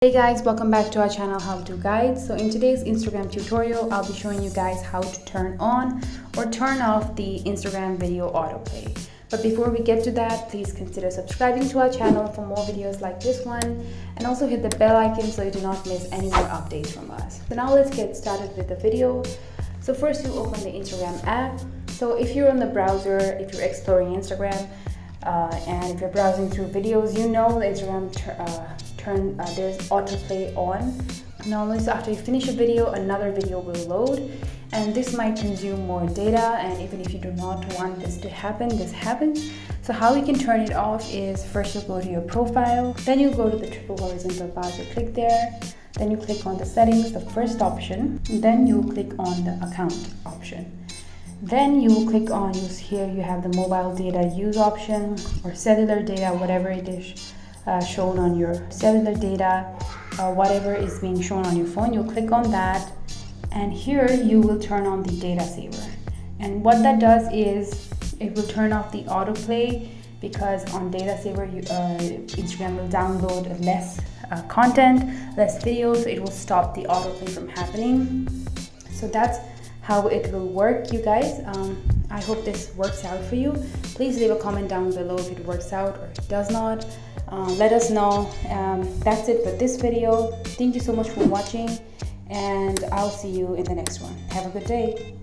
Hey guys, welcome back to our channel How To Guide. So in today's Instagram tutorial, I'll be showing you guys how to turn on or turn off the Instagram video autoplay. But before we get to that, please consider subscribing to our channel for more videos like this one, and also hit the bell icon so you do not miss any more updates from us. So now let's get started with the video. So first you open the Instagram app. So if you're on the browser, if you're exploring Instagram, and if you're browsing through videos, you know the Instagram there's autoplay on. Normally, so after you finish a video, another video will load, and this might consume more data, and even if you do not want this to happen, this happens. So how you can turn it off is first you go to your profile, then you go to the triple horizontal bars, you click there, then you click on the settings, the first option, then you click on the account option. Then you click on here you have the mobile data use option or cellular data, whatever it is shown on your cellular data, whatever is being shown on your phone, you'll click on that, and here you will turn on the data saver. And what that does is it will turn off the autoplay, because on data saver Instagram will download less content, less videos, so it will stop the autoplay from happening. So that's how it will work, you guys. I hope this works out for you. Please leave a comment down below if it works out or it does not. Let us know. That's it for this video. Thank you so much for watching, and I'll see you in the next one. Have a good day.